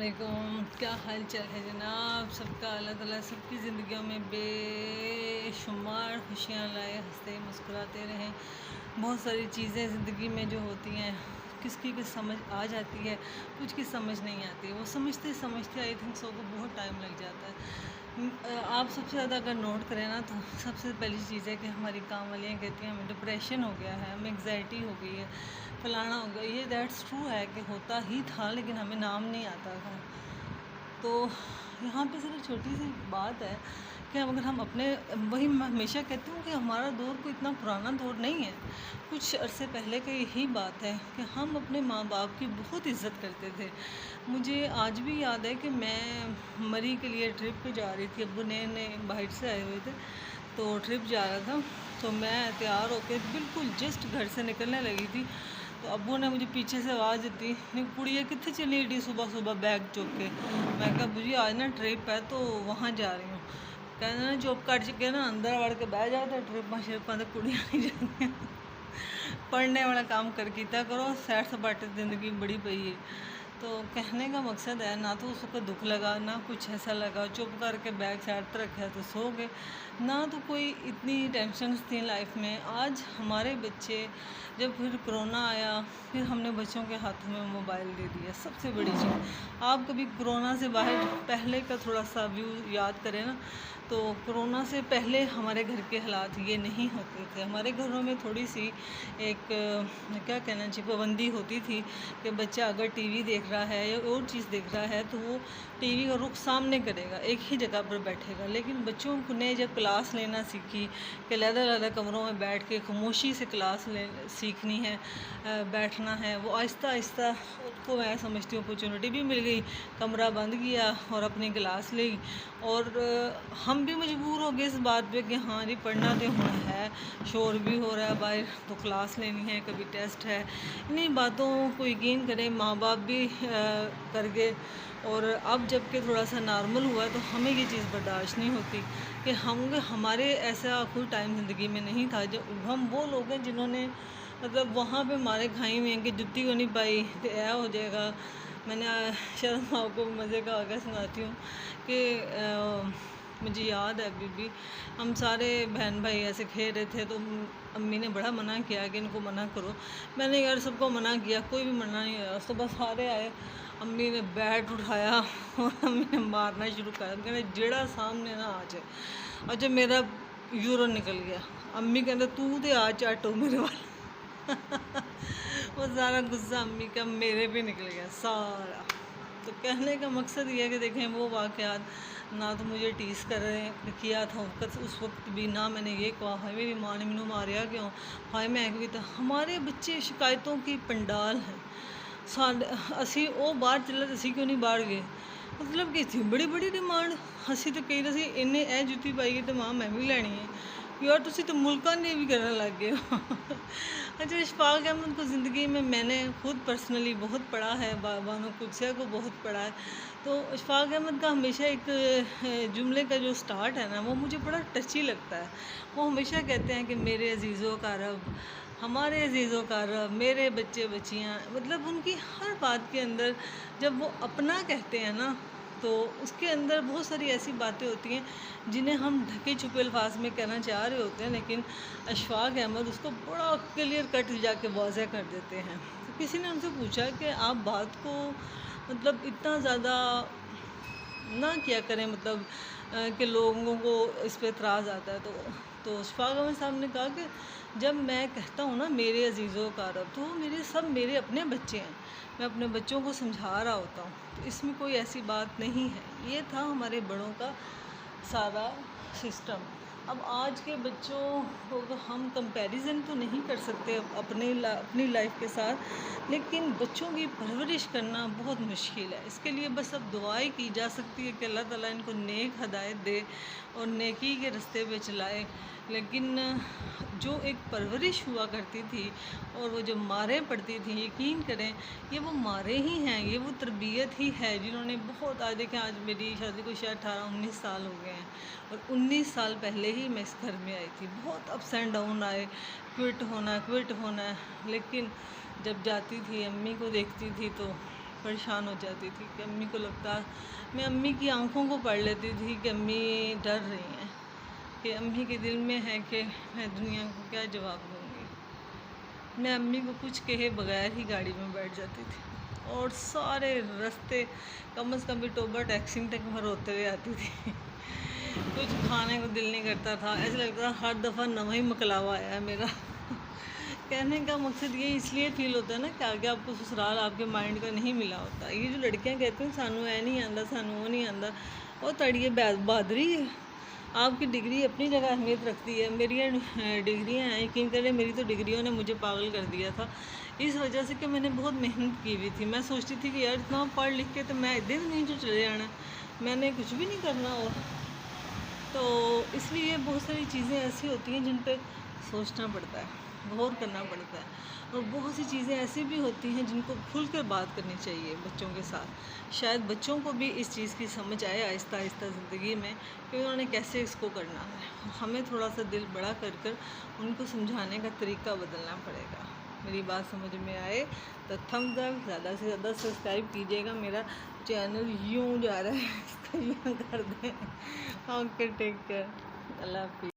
वालेकुम। क्या हाल चाल है जनाब सबका। अल्लाह ताला सबकी ज़िंदगियों में बेशुमार खुशियाँ लाए, हंसते मुस्कुराते रहें। बहुत सारी चीज़ें ज़िंदगी में जो होती हैं किसकी की समझ आ जाती है, कुछ की समझ नहीं आती। वो समझते समझते आई थिंक सो को बहुत टाइम लग जाता है। आप सबसे ज़्यादा अगर नोट करें ना तो सबसे पहली चीज़ है कि हमारी काम वालियाँ कहती हैं हमें डिप्रेशन हो गया है, हमें एग्जाइटी हो गई है, फलाना हो गया। ये दैट्स ट्रू है कि होता ही था, लेकिन हमें नाम नहीं आता था। तो यहाँ पे सिर्फ छोटी सी बात है कि अगर हम अपने, वही मैं हमेशा कहती हूँ कि हमारा दौर कोई इतना पुराना दौर नहीं है। कुछ अरसे पहले की यही बात है कि हम अपने माँ बाप की बहुत इज़्ज़त करते थे। मुझे आज भी याद है कि मैं मरी के लिए ट्रिप पे जा रही थी। अब्बू ने बाहर से आए हुए थे तो ट्रिप जा रहा था। तो मैं तैयार होकर बिल्कुल जस्ट घर से निकलने लगी थी तो अब्बू ने मुझे पीछे से आवाज़ दी, नहीं कुड़िया कितने चली एडी सुबह सुबह बैग चुक के। मैं कहा बुझी आज ना ट्रिप है तो वहाँ जा रही हूँ। कहना ना चुप कर के ना अंदर वड़ के बह जाते ट्रिपा शिरपा तो कुड़ियाँ नहीं जाती। पढ़ने वाला काम कर किया करो, सैर सपाटे ज़िंदगी बड़ी पई है। तो कहने का मकसद है ना तो उसको दुख लगा ना कुछ ऐसा लगा, चुप करके बैग साइड पर रखा तो सो गए। ना तो कोई इतनी टेंशन थी लाइफ में। आज हमारे बच्चे, जब फिर कोरोना आया फिर हमने बच्चों के हाथों में मोबाइल दे दिया। सबसे बड़ी चीज़, आप कभी कोरोना से बाहर पहले का थोड़ा सा व्यू याद करें ना, तो कोरोना से पहले हमारे घर के हालात ये नहीं होते थे। हमारे घरों में थोड़ी सी एक क्या कहना चाहिए पाबंदी होती थी कि बच्चा अगर टीवी देख रहा है या और चीज़ देख रहा है तो वो टीवी का रुख सामने करेगा, एक ही जगह पर बैठेगा। लेकिन बच्चों ने जब क्लास लेना सीखी कि अलग-अलग कमरों में बैठ के खामोशी से क्लास सीखनी है, बैठना है, वो आहिस्ता आहिस्ता उसको मैं समझती हूँ अपॉर्चुनिटी भी मिल गई। कमरा बंद किया और अपनी क्लास ली। और हम भी मजबूर हो गए इस बात पे कि हाँ जी पढ़ना तो होना है, शोर भी हो रहा है बाहर तो क्लास लेनी है, कभी टेस्ट है। इन्हीं बातों को यकीन करें माँ बाप भी कर गए। और अब जबकि थोड़ा सा नॉर्मल हुआ तो हमें ये चीज़ बर्दाश्त नहीं होती कि हमारे ऐसा कोई टाइम ज़िंदगी में नहीं था। जब हम वो लोग हैं जिन्होंने मतलब वहाँ पे मारे खाई हुए हैं कि जुत्ती को नहीं पाई तो ऐ हो जाएगा। मैंने शर्म आपको मज़े का आगे सुनाती हूँ कि मुझे याद है अभी भी हम सारे बहन भाई ऐसे खेल रहे थे तो अम्मी ने बड़ा मना किया कि इनको मना करो। मैंने यार सबको मना किया, कोई भी मना नहीं आया। तो बस सारे आए, अम्मी ने बैट उठाया और अम्मी ने मारना शुरू कर दिया। कहने जेड़ा सामने ना आ जाए। और जब मेरा यूरो निकल गया, अम्मी कहते तू तो आ चाटो मेरे वाला। वो सारा गुस्सा अम्मी का मेरे पे निकल गया सारा। तो कहने का मकसद ये है कि देखें वो वाक़यात ना तो मुझे टीस कर रहे किया था उस वक्त भी, ना मैंने ये कहा हाय मेरी माँ ने मैनू मारिया क्यों, हाय मैं भी था। हमारे बच्चे शिकायतों की पंडाल हैं। असी वो बाहर चले असी क्यों नहीं बाहर गए। मतलब कि थी बड़ी बड़ी डिमांड। असी तो कही सी इन्हें ए जुत्ती पाई तो माँ मैं भी लैनी है। यार तुसी तो मुल्कां ने भी करने लग गए हो। अच्छा, इशफाक अहमद को ज़िंदगी में मैंने खुद पर्सनली बहुत पढ़ा है, बानो कुदसिया को बहुत पढ़ा है। तो इशफाक अहमद का हमेशा एक जुमले का जो स्टार्ट है ना वो मुझे बड़ा टची लगता है। वो हमेशा कहते हैं कि मेरे अजीज़ों का रब, हमारे अजीज़ों का रब, मेरे बच्चे बच्चियाँ। मतलब उनकी हर बात के अंदर जब वो अपना कहते हैं ना तो उसके अंदर बहुत सारी ऐसी बातें होती हैं जिन्हें हम ढके छुपे अल्फाज में कहना चाह रहे होते हैं, लेकिन अशफाक अहमद उसको बड़ा क्लियर कट जाके वाज़ह कर देते हैं। तो किसी ने उनसे पूछा कि आप बात को मतलब इतना ज़्यादा ना क्या करें, मतलब कि लोगों को इस पे एतराज़ आता है। तो अशफाक अहमद साहब ने कहा कि जब मैं कहता हूँ ना मेरे अजीज़ों का रब, तो मेरे अपने बच्चे हैं। मैं अपने बच्चों को समझा रहा होता हूँ, तो इसमें कोई ऐसी बात नहीं है। ये था हमारे बड़ों का सारा सिस्टम। अब आज के बच्चों को तो हम कंपैरिजन तो नहीं कर सकते अपनी लाइफ के साथ, लेकिन बच्चों की परवरिश करना बहुत मुश्किल है। इसके लिए बस अब दुआएं की जा सकती है कि अल्लाह ताला इनको नेक हदायत दे और नेकी के रास्ते पे चलाए। लेकिन जो एक परवरिश हुआ करती थी और वो जो मारें पड़ती थी, यकीन करें ये वो मारें ही हैं, ये वो तरबियत ही है जिन्होंने बहुत, आज देखें आज मेरी शादी को शायद 18-19 साल हो गए हैं और 19 साल पहले ही मैं इस घर में आई थी। बहुत अप्स एंड डाउन आए, क्विट होना है, लेकिन जब जाती थी अम्मी को देखती थी तो परेशान हो जाती थी कि अम्मी को लगता, मैं अम्मी की आंखों को पढ़ लेती थी कि अम्मी डर रही हैं, कि अम्मी के दिल में है कि मैं दुनिया को क्या जवाब दूँगी। मैं अम्मी को कुछ कहे बगैर ही गाड़ी में बैठ जाती थी और सारे रास्ते कम से कम भी टोबा टैक्सी तक मैं रोते हुए आती थी। कुछ खाने को दिल नहीं करता था, ऐसा लगता था हर दफ़ा नवा ही मकलावा आया है मेरा। कहने का मकसद ये इसलिए फ़ील होता है ना कि आगे आपको ससुराल आपके माइंड का नहीं मिला होता। ये जो लड़कियां कहती हैं सानू ऐ नहीं आंदा, सानू वो नहीं आंदा, वो तड़िए बहादुरी है। आपकी डिग्री अपनी जगह अहमियत रखती है। मेरी डिग्रियाँ हैं, यकीन करें मेरी तो डिग्रियों ने मुझे पागल कर दिया था, इस वजह से कि मैंने बहुत मेहनत की हुई थी। मैं सोचती थी कि यार इतना पढ़ लिख के तो मैं दिन नहीं जो चले जाना, मैंने कुछ भी नहीं करना। और तो इसलिए बहुत सारी चीज़ें ऐसी होती हैं जिन पे सोचना पड़ता है, गौर करना पड़ता है। और बहुत सी चीज़ें ऐसी भी होती हैं जिनको खुल कर बात करनी चाहिए बच्चों के साथ। शायद बच्चों को भी इस चीज़ की समझ आए आहिस्ता आहिस्ता ज़िंदगी में कि उन्होंने कैसे इसको करना है। हमें थोड़ा सा दिल बड़ा कर कर उनको समझाने का तरीका बदलना पड़ेगा। मेरी बात समझ में आए तो थम्स अप, ज़्यादा से ज़्यादा सब्सक्राइब कीजिएगा। मेरा चैनल यूँ जा रहा है, इसको यूँ कर दें। ओके, टेक केयर, अल्लाह हाफिज़।